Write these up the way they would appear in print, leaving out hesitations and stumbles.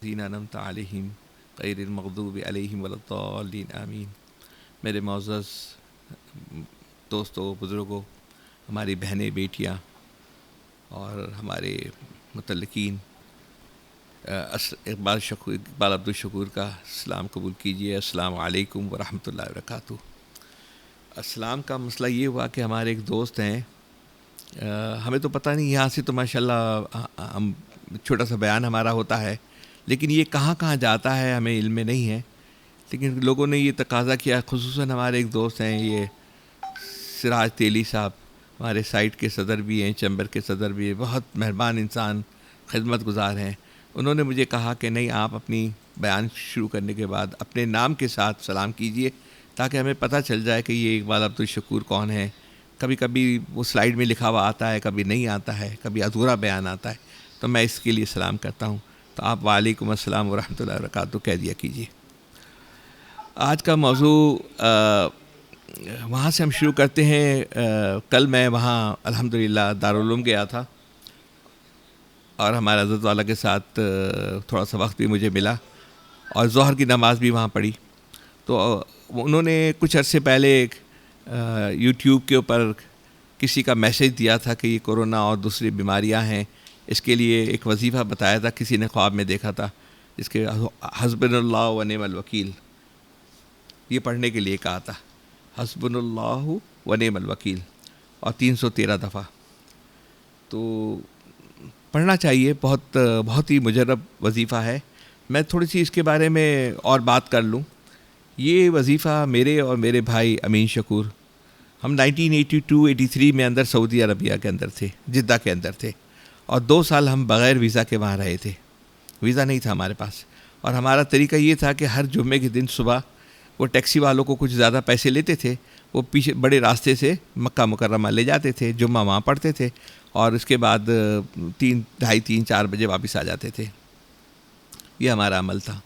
الذین انعمت علیہم غیر المغضوب علیہم ولا الضالین آمین۔ میرے معزز دوستوں، بزرگوں، ہماری بہنیں، بیٹیاں اور ہمارے متعلقین، اقبال عبدالشکور کا سلام قبول کیجیے۔ السلام علیکم ورحمۃ اللہ وبرکاتہ۔ السلام کا مسئلہ یہ ہوا کہ ہمارے ایک دوست ہیں، ہمیں تو پتہ نہیں، یہاں سے تو ماشاءاللہ ہم چھوٹا سا بیان ہمارا ہوتا ہے، لیکن یہ کہاں کہاں جاتا ہے ہمیں علم میں نہیں ہے، لیکن لوگوں نے یہ تقاضا کیا، خصوصاً ہمارے ایک دوست ہیں یہ سراج تیلی صاحب، ہمارے سائٹ کے صدر بھی ہیں، چیمبر کے صدر بھی ہیں، بہت مہربان انسان، خدمت گزار ہیں۔ انہوں نے مجھے کہا کہ نہیں، آپ اپنی بیان شروع کرنے کے بعد اپنے نام کے ساتھ سلام کیجئے تاکہ ہمیں پتہ چل جائے کہ یہ اقبال عبدالشکور کون ہے۔ کبھی کبھی وہ سلائیڈ میں لکھا ہوا آتا ہے، کبھی نہیں آتا ہے، کبھی ادھورا بیان آتا ہے، تو میں اس کے لیے سلام کرتا ہوں۔ تو آپ وعلیکم السلام ورحمۃ اللہ وبرکاتہ کہہ دیا کیجیے۔ آج کا موضوع وہاں سے ہم شروع کرتے ہیں۔ کل میں وہاں الحمدللہ دارالعلوم گیا تھا اور ہمارے حضرت والا کے ساتھ تھوڑا سا وقت بھی مجھے ملا اور ظہر کی نماز بھی وہاں پڑھی۔ تو انہوں نے کچھ عرصے پہلے یوٹیوب کے اوپر کسی کا میسیج دیا تھا کہ یہ کورونا اور دوسری بیماریاں ہیں، اس کے لیے ایک وظیفہ بتایا تھا، کسی نے خواب میں دیکھا تھا، جس کے حسبنا اللہ و نعم الوکیل، یہ پڑھنے کے لیے کہا تھا، حسبنا اللہ و نعم الوکیل، اور 313 دفعہ۔ تو پڑھنا چاہیے، بہت ہی مجرب وظیفہ ہے۔ میں تھوڑی سی اس کے بارے میں اور بات کر لوں۔ یہ وظیفہ میرے اور میرے بھائی امین شکور، ہم 1982-83 میں اندر سعودی عربیہ کے اندر تھے، جدہ کے اندر تھے، اور 2 سال ہم بغیر ویزا کے وہاں رہے تھے، ویزا نہیں تھا ہمارے پاس، اور ہمارا طریقہ یہ تھا کہ ہر جمعے کے دن صبح وہ ٹیکسی والوں کو کچھ زیادہ پیسے لیتے تھے، وہ پیچھے بڑے راستے سے مکہ مکرمہ لے جاتے تھے، جمعہ وہاں پڑھتے تھے، اور اس کے بعد 3:30-4 بجے واپس آ جاتے تھے۔ یہ ہمارا عمل تھا۔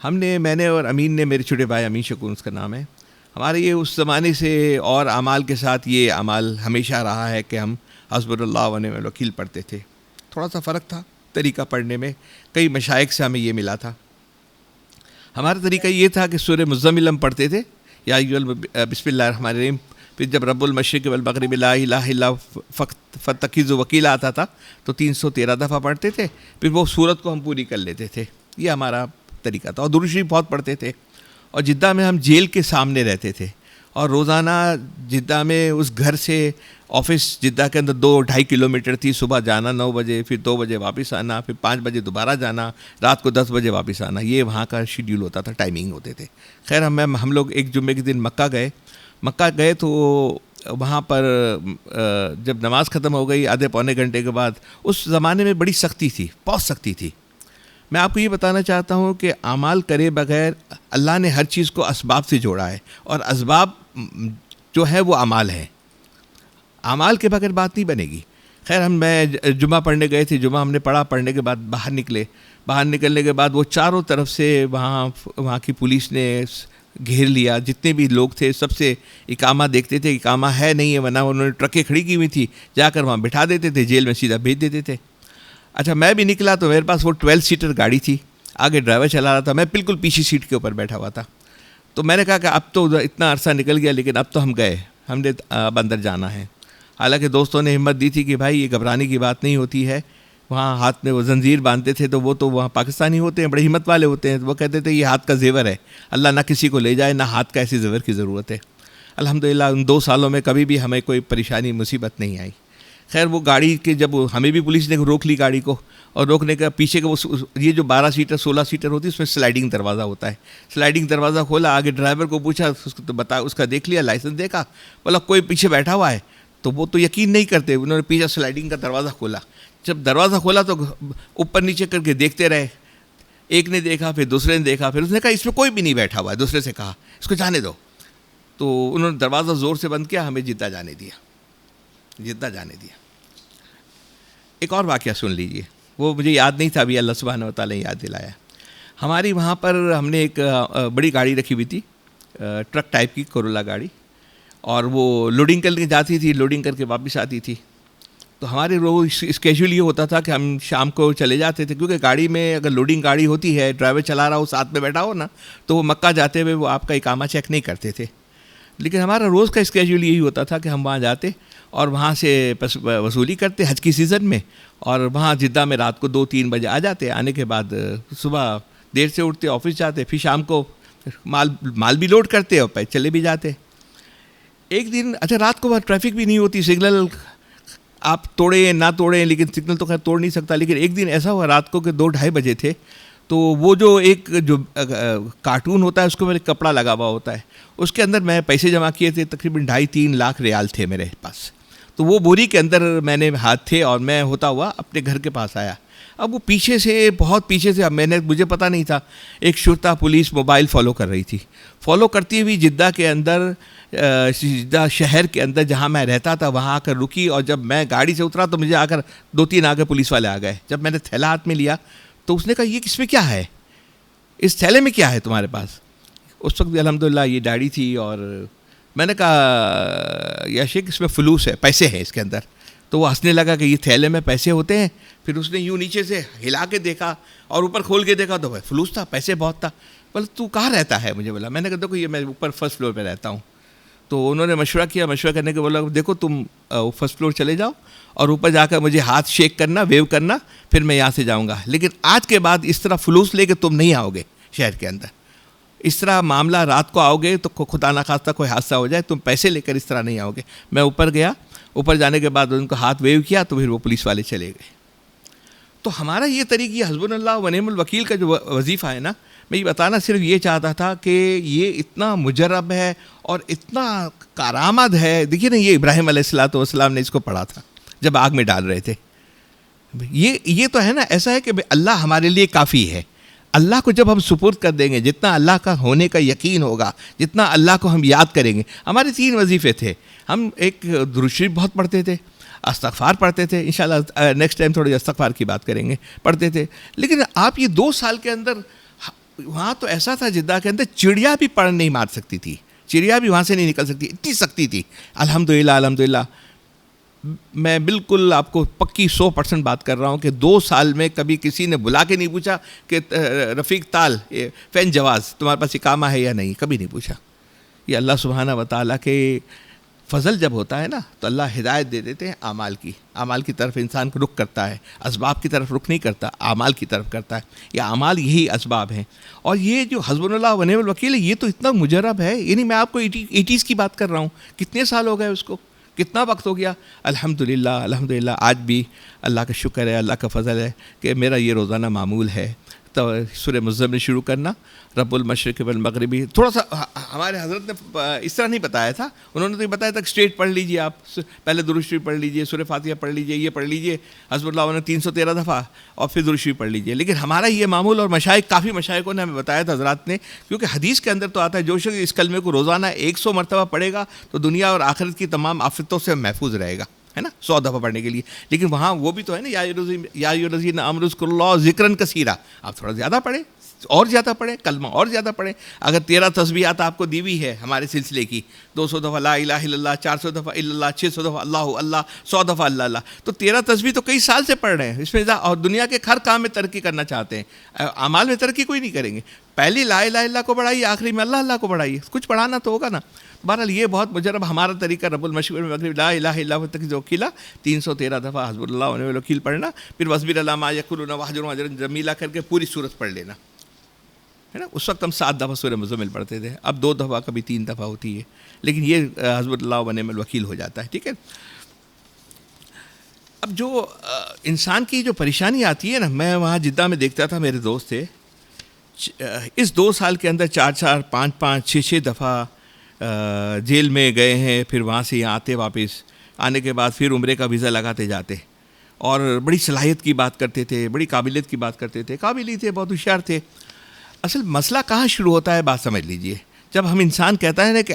میں نے اور امین نے، میرے چھوٹے بھائی امین شکور اس کا نام ہے، ہمارے یہ اس زمانے سے اور اعمال کے ساتھ یہ عمل ہمیشہ رہا ہے کہ ہم حسبنا اللہ و نعم الوکیل پڑھتے تھے۔ تھوڑا سا فرق تھا طریقہ پڑھنے میں، کئی مشائخ سے ہمیں یہ ملا تھا۔ ہمارا طریقہ یہ تھا کہ سورہ مزمل ہم پڑھتے تھے، یا بسم اللہ الرحمن الرحیم، پھر جب رب المشرق والمغرب لا الہ الا فاتخذوا وکیلا آتا تھا تو 313 دفعہ پڑھتے تھے، پھر وہ سورت کو ہم پوری کر لیتے تھے۔ یہ ہمارا طریقہ تھا، اور درود شریف بہت پڑھتے تھے۔ اور جدہ میں ہم جیل کے سامنے رہتے تھے، اور روزانہ جدہ میں اس گھر سے آفس جدہ کے اندر 2-2.5 کلومیٹر تھی، صبح جانا 9 بجے، پھر 2 بجے واپس آنا، پھر 5 بجے دوبارہ جانا، رات کو 10 بجے واپس آنا، یہ وہاں کا شیڈیول ہوتا تھا، ٹائمنگ ہوتے تھے۔ خیر ہم لوگ ایک جمعے کے دن مکہ گئے تو وہاں پر جب نماز ختم ہو گئی آدھے پونے گھنٹے کے بعد، اس زمانے میں بڑی سختی تھی، بہت سختی تھی۔ میں آپ کو یہ بتانا چاہتا ہوں کہ اعمال کرے بغیر اللہ نے ہر چیز کو اسباب سے جوڑا ہے، اور اسباب جو ہے وہ اعمال ہیں، اعمال کے بغیر بات نہیں بنے گی۔ خیر میں جمعہ پڑھنے گئے تھے، جمعہ ہم نے پڑھا، پڑھنے کے بعد باہر نکلنے کے بعد وہ چاروں طرف سے وہاں کی پولیس نے گھیر لیا، جتنے بھی لوگ تھے سب سے اقامہ دیکھتے تھے، اقامہ ہے نہیں ہے، ورنہ انہوں نے ٹرکیں کھڑی کی ہوئی تھی، جا کر وہاں بٹھا دیتے تھے، جیل میں سیدھا بھیج دیتے تھے۔ اچھا میں بھی نکلا تو میرے پاس وہ 12 سیٹر گاڑی تھی، آگے ڈرائیور چلا رہا تھا، میں بالکل پیچھے سیٹ کے اوپر بیٹھا ہوا تھا۔ تو میں نے کہا کہ اب تو اتنا عرصہ نکل گیا، لیکن اب تو ہم گئے، ہم نے اب اندر جانا ہے۔ حالانکہ دوستوں نے ہمت دی تھی کہ بھائی یہ گھبرانے کی بات نہیں ہوتی ہے، وہاں ہاتھ میں وہ زنجیر باندھتے تھے، تو وہ تو وہاں پاکستانی ہوتے ہیں، بڑے ہمت والے ہوتے ہیں، وہ کہتے تھے یہ ہاتھ کا زیور ہے، اللہ نہ کسی کو لے جائے، نہ ہاتھ کا ایسے زیور کی ضرورت ہے۔ الحمدللہ ان 2 سالوں میں کبھی بھی ہمیں کوئی پریشانی مصیبت نہیں آئی۔ خیر وہ گاڑی کے جب ہمیں بھی پولیس نے روک لی گاڑی کو، اور روکنے کا پیچھے کا یہ جو 12 سیٹر 16 سیٹر ہوتی ہے، اس میں سلائیڈنگ دروازہ ہوتا ہے، سلائیڈنگ دروازہ کھولا، آگے ڈرائیور کو پوچھا، اس کو تو بتا، اس کا دیکھ لیا، لائسنس دیکھا، بولا کوئی پیچھے بیٹھا ہوا ہے، تو وہ تو یقین نہیں کرتے، انہوں نے پیچھے سلائیڈنگ کا دروازہ کھولا۔ جب دروازہ کھولا تو اوپر نیچے کر کے دیکھتے رہے، ایک نے دیکھا، پھر دوسرے نے دیکھا، پھر اس نے کہا اس میں کوئی بھی نہیں بیٹھا ہوا ہے، دوسرے سے کہا اس کو جانے دو، تو انہوں نے دروازہ زور سے بند کیا، ہمیں جدہ جانے دیا۔ ایک اور واقعہ سن لیجئے، وہ مجھے یاد نہیں تھا، ابھی اللہ سبحانہ و تعالیٰ نے یاد دلایا۔ ہماری وہاں پر ہم نے ایک بڑی گاڑی رکھی ہوئی تھی، ٹرک ٹائپ کی کورولا گاڑی، اور وہ لوڈنگ کر کے جاتی تھی، لوڈنگ کر کے واپس آتی تھی۔ تو ہمارے روز اسکیجول یہ ہوتا تھا کہ ہم شام کو چلے جاتے تھے، کیونکہ گاڑی میں اگر لوڈنگ گاڑی ہوتی ہے، ڈرائیور چلا رہا ہو، ساتھ میں بیٹھا ہو نا، تو وہ مکہ جاتے ہوئے وہ آپ کا اقامہ چیک نہیں کرتے تھے. لیکن ہمارا روز کا اسکیجول یہی ہوتا تھا کہ ہم وہاں جاتے اور وہاں سے وصولی کرتے حج کی سیزن میں، اور وہاں جدہ میں رات کو 2-3 بجے آ جاتے. آنے کے بعد صبح دیر سے اٹھتے، آفس جاتے، پھر شام کو مال بھی لوڈ کرتے اور چلے بھی جاتے. ایک دن اچھا رات کو وہاں ٹریفک بھی نہیں ہوتی، سگنل آپ توڑیں نہ توڑیں، لیکن سگنل تو خیر توڑ نہیں سکتا. لیکن ایک دن ایسا ہوا رات کو کہ 2-2:30 بجے تھے، تو وہ جو ایک جو کارٹون ہوتا ہے اس کے اوپر ایک کپڑا لگا ہوا ہوتا ہے، اس کے اندر میں پیسے جمع کیے تھے، تقریباً 2.5-3 لاکھ ریال تھے میرے پاس. تو وہ بوری کے اندر میں نے ہاتھ تھے اور میں ہوتا ہوا اپنے گھر کے پاس آیا. اب وہ پیچھے سے بہت پیچھے سے، اب مجھے پتہ نہیں تھا، ایک شرطہ پولیس موبائل فالو کر رہی تھی. فالو کرتی ہوئی جدہ کے اندر، جدہ شہر کے اندر جہاں میں رہتا تھا وہاں آ کر رکی، اور جب میں گاڑی سے اترا تو مجھے آ کر 2-3 آگے پولیس والے آ گئے. جب میں نے تھیلا ہاتھ میں لیا تو اس نے کہا یہ کس میں کیا ہے، اس تھیلے میں کیا ہے تمہارے پاس؟ اس وقت بھی الحمدللہ یہ ڈاڑی تھی، اور میں نے کہا یا شیخ اس میں فلوس ہے، پیسے ہیں اس کے اندر. تو وہ ہنسنے لگا کہ یہ تھیلے میں پیسے ہوتے ہیں. پھر اس نے یوں نیچے سے ہلا کے دیکھا اور اوپر کھول کے دیکھا تو فلوس تھا، پیسے بہت تھا. بولے تو کہاں رہتا ہے؟ مجھے بولا. میں نے کہا دیکھو یہ میں اوپر فرسٹ فلور پہ رہتا ہوں. تو انہوں نے مشورہ کیا، مشورہ کرنے کے بولا دیکھو تم فرسٹ فلور چلے جاؤ اور اوپر جا کر مجھے ہاتھ شیک کرنا، ویو کرنا، پھر میں یہاں سے جاؤں گا. لیکن آج کے بعد اس طرح فلوس لے کے تم نہیں آؤ گے شہر کے اندر. اس طرح معاملہ رات کو آؤ گے تو خدا نخواستہ کوئی حادثہ ہو جائے، تم پیسے لے کر اس طرح نہیں آؤ گے. میں اوپر گیا، اوپر جانے کے بعد ان کو ہاتھ ویو کیا تو پھر وہ پولیس والے چلے گئے. تو ہمارا یہ طریقہ، یہ حسبنا اللہ و نعم الوکیل کا جو وظیفہ ہے نا، میں یہ بتانا صرف یہ چاہتا تھا کہ یہ اتنا مجرب ہے اور اتنا کارآمد ہے. دیکھیے نا، یہ ابراہیم علیہ السلام نے اس کو پڑھا تھا جب آگ میں ڈال رہے تھے. یہ تو ہے نا، ایسا ہے کہ اللہ ہمارے لیے کافی ہے. اللہ کو جب ہم سپرد کر دیں گے، جتنا اللہ کا ہونے کا یقین ہوگا، جتنا اللہ کو ہم یاد کریں گے. ہمارے 3 وظیفے تھے. ہم ایک درود شریف بہت پڑھتے تھے، استغفار پڑھتے تھے، انشاءاللہ نیکسٹ ٹائم تھوڑی استغفار کی بات کریں گے، پڑھتے تھے. لیکن آپ یہ 2 سال کے اندر وہاں تو ایسا تھا جدہ کے اندر چڑیا بھی پڑ نہیں مار سکتی تھی، چڑیا بھی وہاں سے نہیں نکل سکتی، اتنی سختی تھی. الحمدللہ میں بالکل آپ کو پکی 100% بات کر رہا ہوں کہ 2 سال میں کبھی کسی نے بلا کے نہیں پوچھا کہ رفیق تال فین جواز تمہارے پاس اقامہ ہے یا نہیں، کبھی نہیں پوچھا. یہ اللہ سبحانہ و تعالیٰ کے فضل جب ہوتا ہے نا تو اللہ ہدایت دے دیتے ہیں اعمال کی طرف انسان کو رخ کرتا ہے. اسباب کی طرف رخ نہیں کرتا، اعمال کی طرف کرتا ہے. یہ اعمال یہی اسباب ہیں. اور یہ جو حسبنا اللہ و نعم الوکیل ہے، یہ تو اتنا مجرب ہے. یعنی میں آپ کو 80s کی بات کر رہا ہوں. کتنے سال ہو گئے اس کو، کتنا وقت ہو گیا. الحمدللہ آج بھی اللہ کا شکر ہے، اللہ کا فضل ہے کہ میرا یہ روزانہ معمول ہے. تو سورہ مزمل شروع کرنا، رب المشرق والمغربی. تھوڑا سا ہمارے حضرت نے اس طرح نہیں بتایا تھا، انہوں نے تو یہ بتایا تھا کہ اسٹریٹ پڑھ لیجیے، آپ پہلے درود شریف پڑھ لیجیے، سورہ فاتحہ پڑھ لیجیے، یہ پڑھ لیجیے حسب اللہ نے 313 دفعہ، اور پھر درود شریف پڑھ لیجیے. لیکن ہمارا یہ معمول، اور کافی مشائخوں نے ہمیں بتایا تھا حضرات نے، کیونکہ حدیث کے اندر تو آتا ہے جو شخص اس کلمے کو روزانہ 100 مرتبہ پڑھے گا تو دنیا اور آخرت کی تمام آفتوں سے محفوظ رہے گا، ہے نا، 100 دفعہ پڑھنے کے لیے. لیکن وہاں وہ بھی تو ہے نا، یا الذین آمنوا اذکروا اللہ ذکرا کثیرا. آپ تھوڑا زیادہ پڑھیں، اور زیادہ پڑھیں، کلمہ اور زیادہ پڑھیں. اگر 13 تسبیحات آپ کو دی ہوئی ہے ہمارے سلسلے کی، 200 دفعہ لا الہ الا اللہ، 400 دفعہ الا اللہ، 600 دفعہ اللہ، 100 دفعہ اللہ، تو 13 تسبیح تو کئی سال سے پڑھ رہے ہیں اس میں. اور دنیا کے ہر کام میں ترقی کرنا چاہتے ہیں، اعمال میں ترقی کوئی نہیں کریں گے. پہلی لا الہ الا اللہ کو بڑھائیے، آخری میں اللہ کو بڑھائیے، کچھ پڑھانا تو ہوگا نا. بہرحال یہ بہت مجرب ہمارا طریقہ، رب المشرق والمغرب لا الہ الا اللہ تک جو کھیلا 313 دفعہ حسب اللہ ونعم الوکیل پڑھنا، پھر واصبر علی ما یقولون واہجرہم ہجرا جمیلا کر کے پوری صورت پڑھ لینا، ہے نا. اس وقت ہم 7 دفعہ سورہ مزمل پڑھتے تھے، اب 2 دفعہ کبھی 3 دفعہ ہوتی ہے، لیکن یہ حسب اللہ ونعم الوکیل ہو جاتا ہے. ٹھیک ہے. اب جو انسان کی جو پریشانی آتی ہے نا، میں وہاں جدہ میں دیکھتا تھا، میرے دوست تھے، اس 2 سال کے اندر 4 5 6 دفعہ جیل میں گئے ہیں، پھر وہاں سے یہاں آتے، واپس آنے کے بعد پھر عمرے کا ویزا لگاتے جاتے، اور بڑی صلاحیت کی بات کرتے تھے، بڑی قابلیت کی بات کرتے تھے، قابل ہی تھے، بہت ہوشیار تھے. اصل مسئلہ کہاں شروع ہوتا ہے بات سمجھ لیجئے. جب ہم انسان کہتا ہے نا کہ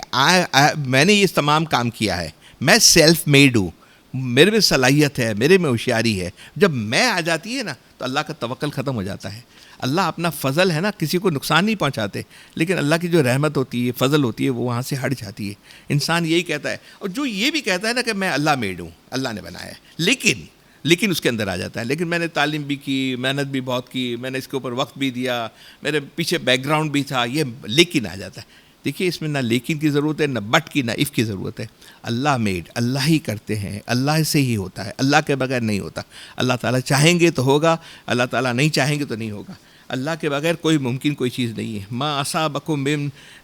میں نے یہ تمام کام کیا ہے، میں سیلف میڈ ہوں، میرے میں صلاحیت ہے، میرے میں ہوشیاری ہے، جب میں آ جاتی ہے نا تو اللہ کا توکل ختم ہو جاتا ہے. اللہ اپنا فضل ہے نا، کسی کو نقصان نہیں پہنچاتے، لیکن اللہ کی جو رحمت ہوتی ہے، فضل ہوتی ہے، وہ وہاں سے ہٹ جاتی ہے. انسان یہی کہتا ہے، اور جو یہ بھی کہتا ہے نا کہ میں اللہ میڈ ہوں، اللہ نے بنایا ہے، لیکن اس کے اندر آ جاتا ہے، لیکن میں نے تعلیم بھی کی، محنت بھی بہت کی، میں نے اس کے اوپر وقت بھی دیا، میرے پیچھے بیک گراؤنڈ بھی تھا، یہ لیکن آ جاتا ہے. دیکھیے اس میں نہ لیکن کی ضرورت ہے، نہ بٹ کی، نہ اف کی ضرورت ہے. اللہ میڈ، اللہ ہی کرتے ہیں، اللہ سے ہی ہوتا ہے، اللہ کے بغیر نہیں ہوتا. اللہ تعالیٰ چاہیں گے تو ہوگا، اللہ تعالیٰ نہیں چاہیں گے تو نہیں ہوگا. اللہ کے بغیر کوئی ممکن کوئی چیز نہیں ہے. ما اصابکم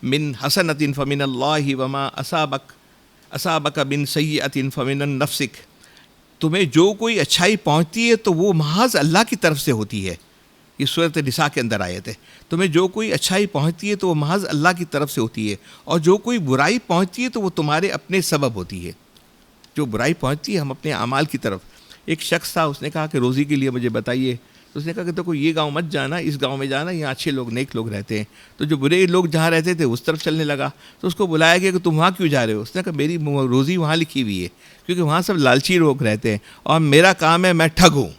من حسنۃ فمن اللہ وما اصابک من سیئۃ فمن نفسک. تمہیں جو کوئی اچھائی پہنچتی ہے تو وہ محض اللہ کی طرف سے ہوتی ہے. یہ صورت نساء کے اندر آیت ہے. تمہیں جو کوئی اچھائی پہنچتی ہے تو وہ محض اللہ کی طرف سے ہوتی ہے، اور جو کوئی برائی پہنچتی ہے تو وہ تمہارے اپنے سبب ہوتی ہے. جو برائی پہنچتی ہے ہم اپنے اعمال کی طرف. ایک شخص تھا، اس نے کہا کہ روزی کے لیے مجھے بتائیے. تو اس نے کہا کہ دیکھو یہ گاؤں مت جانا، اس گاؤں میں جانا، یہاں اچھے لوگ، نیک لوگ رہتے ہیں. تو جو برے لوگ جہاں رہتے تھے اس طرف چلنے لگا. تو اس کو بلایا گیا کہ تم وہاں کیوں جا رہے ہو؟ اس نے کہا میری روزی وہاں لکھی ہوئی ہے، کیونکہ وہاں سب لالچی لوگ رہتے ہیں، اور میرا کام ہے میں ٹھگ ہوں،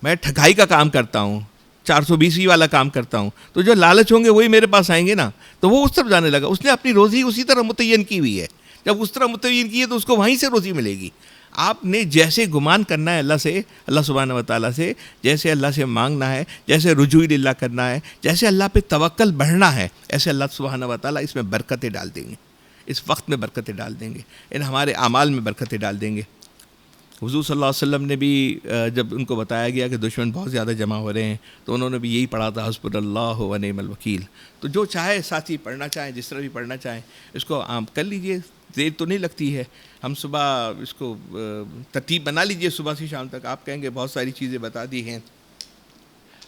میں ٹھگائی کا کام کرتا ہوں، 420 والا کام کرتا ہوں. تو جو لالچ ہوں گے وہی میرے پاس آئیں گے نا. تو وہ اس طرف جانے لگا. اس نے اپنی روزی اسی طرح متعین کی ہوئی ہے. جب اس طرح متعین کی ہے تو اس کو وہیں سے روزی ملے گی. آپ نے جیسے گمان کرنا ہے اللہ سے، اللہ سبحانہ و تعالیٰ سے، جیسے اللہ سے مانگنا ہے، جیسے رجوع اللہ کرنا ہے، جیسے اللہ پہ توکل بڑھنا ہے، ایسے اللہ سبحانہ و تعالیٰ اس میں برکتیں ڈال دیں گے. اس وقت میں برکتیں ڈال دیں گے، ان ہمارے اعمال میں برکتیں ڈال دیں گے. حضور صلی اللہ علیہ وسلم نے بھی جب ان کو بتایا گیا کہ دشمن بہت زیادہ جمع ہو رہے ہیں تو انہوں نے بھی یہی پڑھا تھا، حسبنا اللہ و نعم الوکیل. تو جو چاہے ساتھی پڑھنا چاہیں، جس طرح بھی پڑھنا چاہیں، اس کو عام کر لیجئے. دیر تو نہیں لگتی ہے. ہم صبح اس کو ترتیب بنا لیجئے، صبح سے شام تک. آپ کہیں گے بہت ساری چیزیں بتا دی ہیں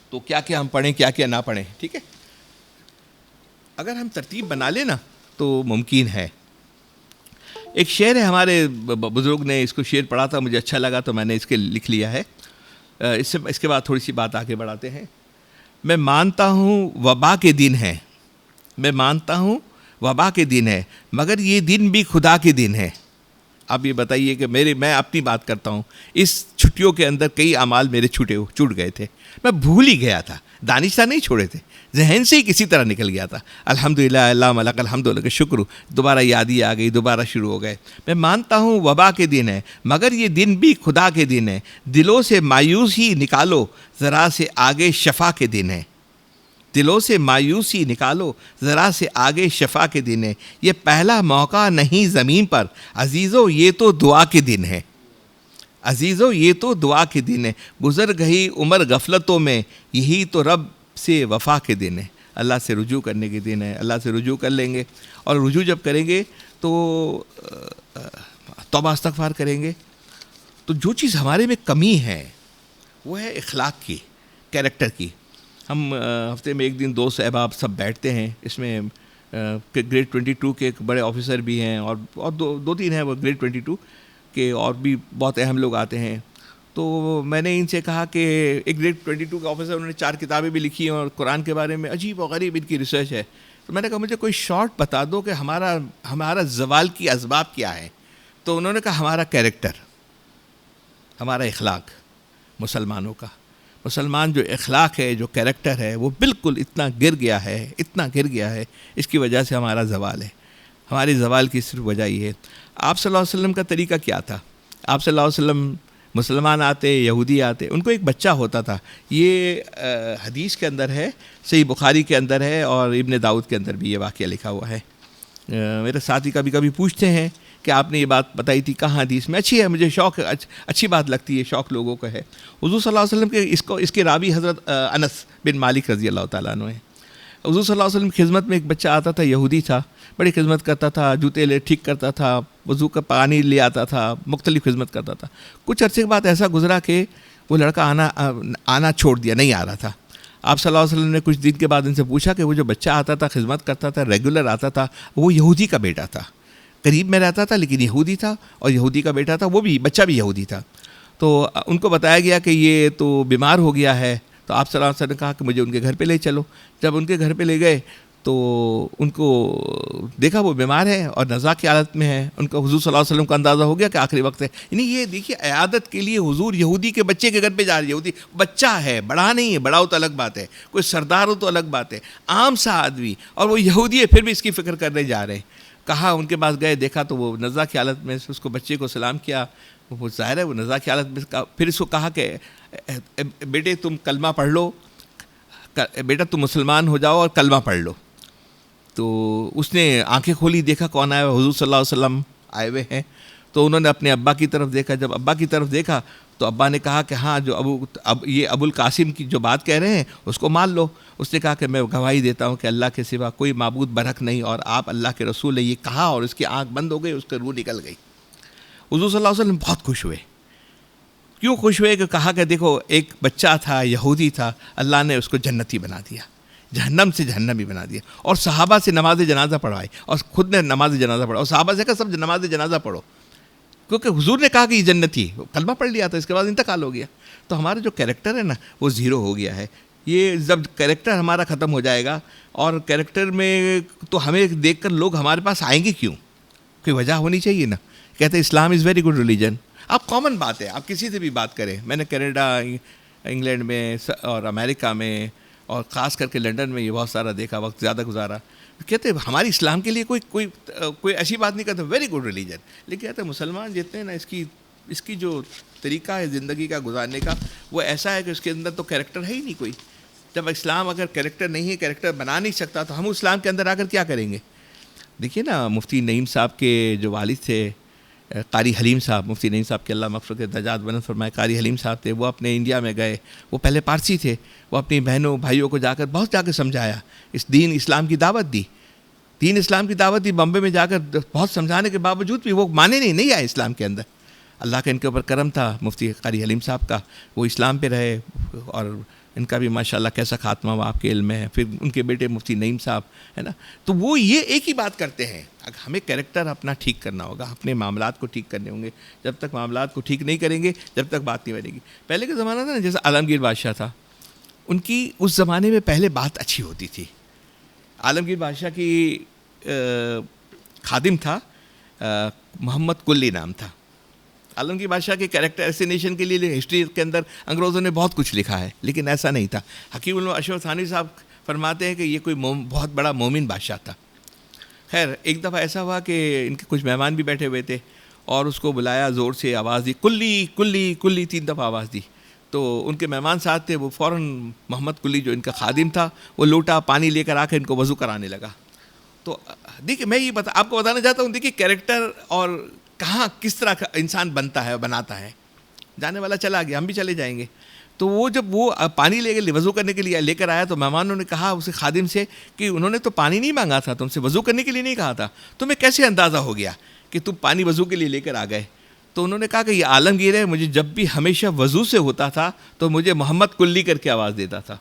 تو کیا کیا ہم پڑھیں، کیا کیا نہ پڑھیں. ٹھیک ہے، اگر ہم ترتیب بنا لیں نا تو ممکن ہے. ایک شعر ہے ہمارے بزرگ نے، اس کو شعر پڑھا تھا، مجھے اچھا لگا تو میں نے اس کے لکھ لیا ہے. اس کے بعد تھوڑی سی بات آگے بڑھاتے ہیں. میں مانتا ہوں وبا کے دن ہے، میں مانتا ہوں وبا کے دن ہے، مگر یہ دن بھی خدا کے دن ہے. آپ یہ بتائیے کہ میں اپنی بات کرتا ہوں، اس چھٹیوں کے اندر کئی اعمال میرے چھوٹ گئے تھے. میں بھول ہی گیا تھا، دانشتہ نہیں چھوڑے تھے، ذہن سے ہی کسی طرح نکل گیا تھا. الحمدللہ، اللہ ملک الحمد للہ، شکر، دوبارہ یادی آ گئی، دوبارہ شروع ہو گئے. میں مانتا ہوں وبا کے دن ہے، مگر یہ دن بھی خدا کے دن ہے. دلوں سے مایوسی نکالو، ذرا سے آگے شفا کے دن ہے. دلوں سے مایوسی نکالو، ذرا سے آگے شفا کے دن ہے. یہ پہلا موقع نہیں زمین پر، عزیزو یہ تو دعا کے دن ہے. عزیزو یہ تو دعا کے دن ہے. گزر گئی عمر غفلتوں میں، یہی تو رب سے وفا کے دن ہے. اللہ سے رجوع کرنے کے دن ہے. اللہ سے رجوع کر لیں گے، اور رجوع جب کریں گے تو توبہ استغفار کریں گے. تو جو چیز ہمارے میں کمی ہے وہ ہے اخلاق کی، کیریکٹر کی. ہم ہفتے میں ایک دن دوست احباب سب بیٹھتے ہیں. اس میں گریڈ 22 کے ایک بڑے آفیسر بھی ہیں، اور دو تین ہیں وہ گریڈ 22 کے، اور بھی بہت اہم لوگ آتے ہیں. تو میں نے ان سے کہا کہ ایک گریڈ 22 کا آفیسر، انہوں نے 4 کتابیں بھی لکھی ہیں اور قرآن کے بارے میں عجیب و غریب ان کی ریسرچ ہے. تو میں نے کہا مجھے کوئی شارٹ بتا دو کہ ہمارا زوال کی اسباب کیا ہے. تو انہوں نے کہا ہمارا کیریکٹر، ہمارا اخلاق. مسلمانوں کا، مسلمان جو اخلاق ہے، جو کیریکٹر ہے، وہ بالکل اتنا گر گیا ہے. اس کی وجہ سے ہمارا زوال ہے. ہمارے زوال کی صرف وجہ یہ ہے. آپ صلی اللہ علیہ وسلم کا طریقہ کیا تھا؟ آپ صلی اللہ علیہ وسلم، مسلمان آتے، یہودی آتے، ان کو ایک بچہ ہوتا تھا. یہ حدیث کے اندر ہے، صحیح بخاری کے اندر ہے، اور ابن داؤد کے اندر بھی یہ واقعہ لکھا ہوا ہے. میرے ساتھی کبھی کبھی پوچھتے ہیں کہ آپ نے یہ بات بتائی تھی کہاں حدیث میں. اچھی ہے، مجھے شوق ہے، اچھی بات لگتی ہے، شوق لوگوں کا ہے. حضور صلی اللہ علیہ وسلم کے اس کے راوی حضرت انس بن مالک رضی اللہ تعالیٰ عنہ ہیں. حضور صلی اللہ علیہ وسلم کی خدمت میں ایک بچہ آتا تھا، یہودی تھا، بڑی خدمت کرتا تھا، جوتے ٹھیک کرتا تھا، وضو کا پانی لے آتا تھا، مختلف خدمت کرتا تھا. کچھ عرصے کے بعد ایسا گزرا کہ وہ لڑکا آنا چھوڑ دیا، نہیں آ رہا تھا. آپ صلی اللہ علیہ وسلم نے کچھ دن کے بعد ان سے پوچھا کہ وہ جو بچہ آتا تھا، خدمت کرتا تھا، ریگولر آتا تھا، وہ یہودی کا بیٹا تھا، قریب میں رہتا تھا لیکن یہودی تھا، اور یہودی کا بیٹا تھا، وہ بھی بچہ بھی یہودی تھا. تو ان کو بتایا گیا کہ یہ تو بیمار ہو گیا ہے. تو آپ صلی اللہ علیہ وسلم نے کہا کہ مجھے ان کے گھر پہ لے چلو. جب ان کے گھر پہ لے گئے تو ان کو دیکھا وہ بیمار ہے اور نزا کی حالت میں ہے. ان کو حضور صلی اللہ علیہ وسلم کا اندازہ ہو گیا کہ آخری وقت ہے. یعنی یہ دیکھیے عیادت کے لیے حضور یہودی کے بچے کے گھر پہ جا رہے. یہودی بچہ ہے, بڑا نہیں ہے, بڑا ہو تو الگ بات ہے, کوئی سردار ہو تو الگ بات ہے, عام سا آدمی, اور وہ یہودی ہے پھر بھی اس کی فکر کرنے جا رہے ہیں. کہا ان کے پاس گئے, دیکھا تو وہ نزا کی حالت میں, اس کو بچے کو سلام کیا, وہ ظاہر ہے وہ نزا کی حالت میں. پھر اس کو کہا کہ بیٹے تم کلمہ پڑھ لو, بیٹا تم مسلمان ہو جاؤ اور کلمہ پڑھ لو. تو اس نے آنکھیں کھولی, دیکھا کون آیا, حضور صلی اللہ علیہ وسلم آئے ہوئے ہیں. تو انہوں نے اپنے ابا کی طرف دیکھا. جب ابا کی طرف دیکھا تو ابا نے کہا کہ ہاں جو یہ ابو القاسم کی جو بات کہہ رہے ہیں اس کو مان لو. اس نے کہا کہ میں گواہی دیتا ہوں کہ اللہ کے سوا کوئی معبود برحق نہیں, اور آپ اللہ کے رسول ہیں. یہ کہا اور اس کی آنکھ بند ہو گئی, اس کی روح نکل گئی. حضور صلی اللہ علیہ وسلم بہت خوش ہوئے. کیوں خوش ہوئے؟ کہ کہا کہ دیکھو ایک بچہ تھا, یہودی تھا, اللہ نے اس کو جنتی بنا دیا, جہنم سے جہنمی بنا دیا. اور صحابہ سے نماز جنازہ پڑھوائی, اور خود نے نماز جنازہ پڑھا, اور صحابہ سے کہا سب نماز جنازہ پڑھو, کیونکہ حضور نے کہا کہ یہ جنتی, کلمہ پڑھ لیا تھا, اس کے بعد انتقال ہو گیا. تو ہمارا جو کریکٹر ہے نا وہ زیرو ہو گیا ہے. یہ جب کریکٹر ہمارا ختم ہو جائے گا, اور کریکٹر میں تو ہمیں دیکھ کر لوگ ہمارے پاس آئیں گے کیوں؟ کوئی وجہ ہونی چاہیے نا. کہتے ہیں اسلام از ویری گڈ ریلیجن. آپ کامن بات ہے, آپ کسی سے بھی بات کریں. میں نے کینیڈا, انگلینڈ میں اور امریکہ میں اور خاص کر کے لنڈن میں یہ بہت سارا دیکھا, وقت زیادہ گزارا. کہتے ہیں ہماری اسلام کے لیے کوئی ایسی بات نہیں کرتا, ویری گڈ ریلیجن. لیکن کہتے ہیں مسلمان جتنے ہیں نا, اس کی جو طریقہ ہے زندگی کا گزارنے کا وہ ایسا ہے کہ اس کے اندر تو کریکٹر ہے ہی نہیں کوئی. جب اسلام اگر کریکٹر نہیں ہے, کریکٹر بنا نہیں سکتا, تو ہم اسلام کے اندر آ کر کیا کریں گے؟ دیکھیے نا, مفتی نعیم صاحب کے جو والد تھے قاری حلیم صاحب, مفتی نعیم صاحب کے اللہ مغفرت کے درجات بلند فرمائے, قاری حلیم صاحب تھے. وہ اپنے انڈیا میں گئے, وہ پہلے پارسی تھے. وہ اپنی بہنوں بھائیوں کو بہت جا کے سمجھایا, اس دین اسلام کی دعوت دی, دین اسلام کی دعوت دی. بمبے میں جا کر بہت سمجھانے کے باوجود بھی وہ مانے نہیں آئے اسلام کے اندر. اللہ کا ان کے اوپر کرم تھا مفتی قاری حلیم صاحب کا, وہ اسلام پہ رہے, اور ان کا بھی ماشاءاللہ کیسا خاتمہ ہوا آپ کے علم میں ہے. پھر ان کے بیٹے مفتی نعیم صاحب ہے نا, تو وہ یہ ایک ہی بات کرتے ہیں. ہمیں کریکٹر اپنا ٹھیک کرنا ہوگا, اپنے معاملات کو ٹھیک کرنے ہوں گے. جب تک معاملات کو ٹھیک نہیں کریں گے, جب تک بات نہیں بنے گی. پہلے کا زمانہ تھا نا, جیسے عالمگیر بادشاہ تھا, ان کی اس زمانے میں پہلے بات اچھی ہوتی تھی. عالمگیر بادشاہ کی خادم تھا, محمد کلی نام تھا. عالمگیر بادشاہ کے کریکٹر ایسینیشن کے لیے ہسٹری کے اندر انگریزوں نے بہت کچھ لکھا ہے, لیکن ایسا نہیں تھا. حکیم علامہ اشرف تھانوی صاحب فرماتے ہیں کہ یہ کوئی بہت بڑا مومن بادشاہ تھا. خیر ایک دفعہ ایسا ہوا کہ ان کے کچھ مہمان بھی بیٹھے ہوئے تھے, اور اس کو بلایا, زور سے آواز دی, کلی کلی کلی, 3 دفعہ آواز دی. تو ان کے مہمان ساتھ تھے, وہ فوراً محمد کلی جو ان کا خادم تھا, وہ لوٹا پانی لے کر آ کے ان کو وضو کرانے لگا. تو دیکھیے میں یہ آپ کو بتانا چاہتا ہوں, دیکھیے کریکٹر اور کہاں کس طرح کا انسان بنتا ہے اور بناتا ہے. جانے والا چلا گیا, ہم بھی چلے جائیں گے. تو وہ جب وہ پانی لے کے وضو کرنے کے لیے لے کر آیا, تو مہمانوں نے کہا اس خادم سے کہ انہوں نے تو پانی نہیں مانگا تھا, تم سے وضو کرنے کے لیے نہیں کہا تھا, تمہیں کیسے اندازہ ہو گیا کہ تم پانی وضو کے لیے لے کر آ گئے؟ تو انہوں نے کہا کہ یہ عالمگیر ہے, مجھے جب بھی ہمیشہ وضو سے ہوتا تھا تو مجھے محمد کلی کر کے آواز دیتا تھا.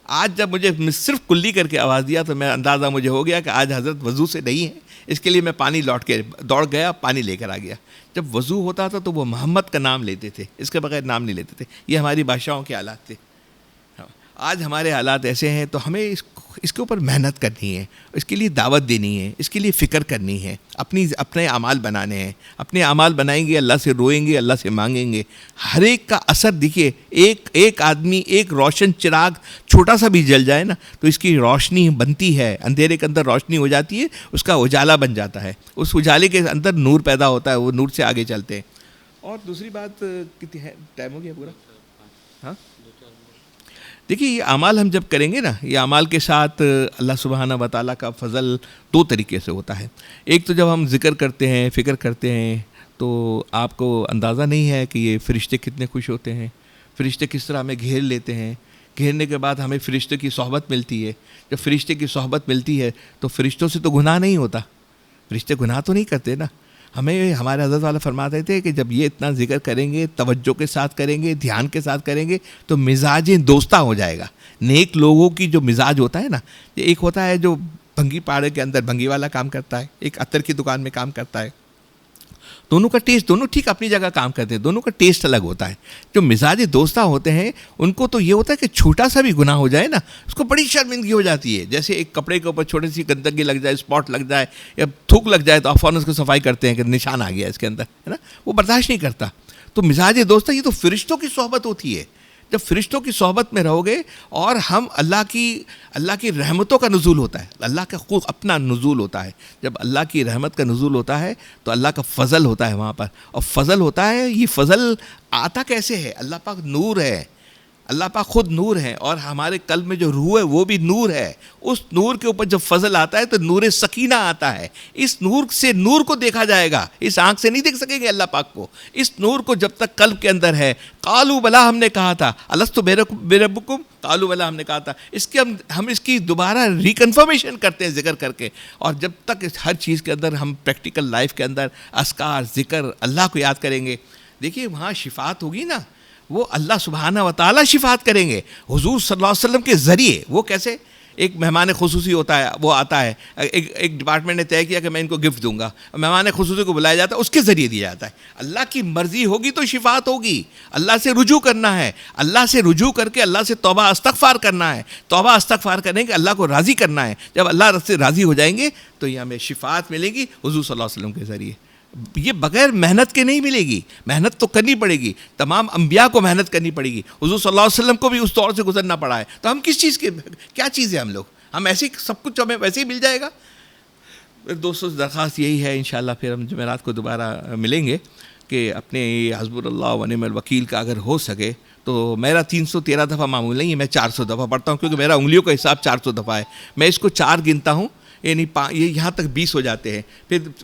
آج جب مجھے صرف کلی کر کے آواز دیا تو میں اندازہ مجھے ہو گیا کہ آج حضرت وضو سے نہیں ہے, اس کے لیے میں پانی لوٹ کے دوڑ گیا, پانی لے کر آ گیا. جب وضو ہوتا تھا تو وہ محمد کا نام لیتے تھے, اس کے بغیر نام نہیں لیتے تھے. یہ ہماری بادشاہوں کے حالات تھے. آج ہمارے حالات ایسے ہیں, تو ہمیں اس کے اوپر محنت کرنی ہے, اس کے لیے دعوت دینی ہے, اس کے لیے فکر کرنی ہے, اپنے اعمال بنانے ہیں. اپنے اعمال بنائیں گے, اللہ سے روئیں گے, اللہ سے مانگیں گے. ہر ایک کا اثر دیکھیے, ایک آدمی, ایک روشن چراغ چھوٹا سا بھی جل جائے نا, تو اس کی روشنی بنتی ہے, اندھیرے کے اندر روشنی ہو جاتی ہے, اس کا اجالا بن جاتا ہے, اس اجالے کے اندر نور پیدا ہوتا ہے, وہ نور سے آگے چلتے ہیں. اور دوسری بات کتنی ہے, ٹائم ہو گیا پورا؟ ہاں دیکھیے, یہ اعمال ہم جب کریں گے نا, یہ اعمال کے ساتھ اللہ سبحانہ و تعالیٰ کا فضل 2 طریقے سے ہوتا ہے. ایک تو جب ہم ذکر کرتے ہیں, فکر کرتے ہیں, تو آپ کو اندازہ نہیں ہے کہ یہ فرشتے کتنے خوش ہوتے ہیں, فرشتے کس طرح ہمیں گھیر لیتے ہیں. گھیرنے کے بعد ہمیں فرشتے کی صحبت ملتی ہے. جب فرشتے کی صحبت ملتی ہے تو فرشتوں سے تو گناہ نہیں ہوتا, فرشتے گناہ تو نہیں کرتے نا. ہمیں ہمارے حضرت والا فرماتے تھے کہ جب یہ اتنا ذکر کریں گے, توجہ کے ساتھ کریں گے, دھیان کے ساتھ کریں گے, تو مزاج دوستہ ہو جائے گا. نیک لوگوں کی جو مزاج ہوتا ہے نا, یہ ایک ہوتا ہے جو بھنگی پاڑے کے اندر بھنگی والا کام کرتا ہے, ایک عطر کی دکان میں کام کرتا ہے, دونوں کا ٹیسٹ، دونوں ٹھیک اپنی جگہ کام کرتے ہیں، دونوں کا ٹیسٹ الگ ہوتا ہے. جو مزاج دوستہ ہوتے ہیں ان کو تو یہ ہوتا ہے کہ چھوٹا سا بھی گناہ ہو جائے نا اس کو بڑی شرمندگی ہو جاتی ہے. جیسے ایک کپڑے کے اوپر چھوٹی سی گندگی لگ جائے، اسپاٹ لگ جائے یا تھوک لگ جائے تو آپ فوراً اس کو صفائی کرتے ہیں کہ نشان آ گیا اس کے اندر، ہے نا، وہ برداشت نہیں کرتا. تو مزاج دوستہ یہ تو فرشتوں کی صحبت ہوتی ہے. جب فرشتوں کی صحبت میں رہو گے اور ہم اللہ کی رحمتوں کا نزول ہوتا ہے، اللہ کا خود اپنا نزول ہوتا ہے. جب اللہ کی رحمت کا نزول ہوتا ہے تو اللہ کا فضل ہوتا ہے وہاں پر، اور فضل ہوتا ہے. یہ فضل آتا کیسے ہے؟ اللہ پاک نور ہے، اللہ پاک خود نور ہے، اور ہمارے قلب میں جو روح ہے وہ بھی نور ہے. اس نور کے اوپر جب فضل آتا ہے تو نور سکینہ آتا ہے. اس نور سے نور کو دیکھا جائے گا، اس آنکھ سے نہیں دیکھ سکیں گے اللہ پاک کو. اس نور کو جب تک قلب کے اندر ہے، قالوا بلا ہم نے کہا تھا، الست بربکم قالوا بلا ہم نے کہا تھا، اس کے ہم اس کی دوبارہ ریکنفرمیشن کرتے ہیں ذکر کر کے. اور جب تک ہر چیز کے اندر ہم پریکٹیکل لائف کے اندر اذکار ذکر اللہ کو یاد کریں گے، دیکھیے وہاں شفاعت ہوگی نا، وہ اللہ سبحانہ و تعالیٰ شفاعت کریں گے حضور صلی اللہ علیہ وسلم کے ذریعے. وہ کیسے؟ ایک مہمان خصوصی ہوتا ہے، وہ آتا ہے، ایک ڈپارٹمنٹ نے طے کیا کہ میں ان کو گفٹ دوں گا، مہمان خصوصی کو بلایا جاتا ہے، اس کے ذریعے دیا جاتا ہے. اللہ کی مرضی ہوگی تو شفاعت ہوگی. اللہ سے رجوع کرنا ہے، اللہ سے رجوع کر کے اللہ سے توبہ استغفار کرنا ہے. توبہ استغفار کریں کہ اللہ کو راضی کرنا ہے. جب اللہ سے راضی ہو جائیں گے تو یہ ہمیں شفاعت ملے گی حضور صلی اللہ علیہ وسلم کے ذریعے. یہ بغیر محنت کے نہیں ملے گی، محنت تو کرنی پڑے گی. تمام انبیاء کو محنت کرنی پڑے گی. حضور صلی اللہ علیہ وسلم کو بھی اس دور سے گزرنا پڑا ہے. تو ہم کس چیز کے، کیا چیز ہے ہم ایسے سب کچھ ہمیں ویسے ہی مل جائے گا. دوستوں سے درخواست یہی ہے، انشاءاللہ پھر ہم جمعرات کو دوبارہ ملیں گے، کہ اپنے حسب اللہ و نعم الوکیل کا اگر ہو سکے تو میرا 313 دفعہ معمول نہیں ہے، میں 400 دفعہ پڑھتا ہوں، کیونکہ میرا انگلیوں کا حساب 400 دفعہ ہے. میں اس کو 4 گنتا ہوں، یعنی یہ یہاں تک 20 ہو جاتے ہیں.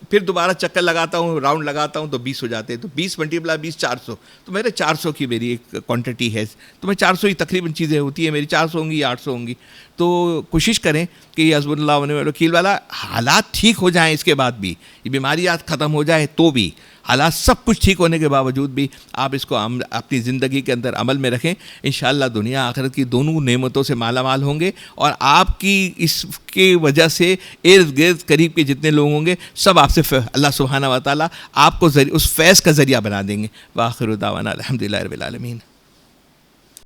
پھر دوبارہ چکر لگاتا ہوں، راؤنڈ لگاتا ہوں تو 20 ہو جاتے ہیں. تو 20 × 20 400. تو میرے 400 کی میری ایک کوانٹٹی ہے. تو میں 400 ہی تقریباً چیزیں ہوتی ہیں میری، 400 ہوں گی یا 800 ہوں گی. تو کوشش کریں کہ یہ حسب اللہ و نعم الوکیل والا حالات ٹھیک ہو جائیں، اس کے بعد بھی یہ بیماریات ختم ہو جائے تو بھی، حالات سب کچھ ٹھیک ہونے کے باوجود بھی آپ اس کو اپنی زندگی کے اندر عمل میں رکھیں. انشاءاللہ دنیا آخرت کی دونوں نعمتوں سے مالا مال ہوں گے، اور آپ کی اس کی وجہ سے ارد گرد قریب کے جتنے لوگ ہوں گے سب آپ سے اللہ سبحانہ و تعالیٰ آپ کو اس فیض کا ذریعہ بنا دیں گے. وآخر دعوانا الحمدللہ رب العالمین.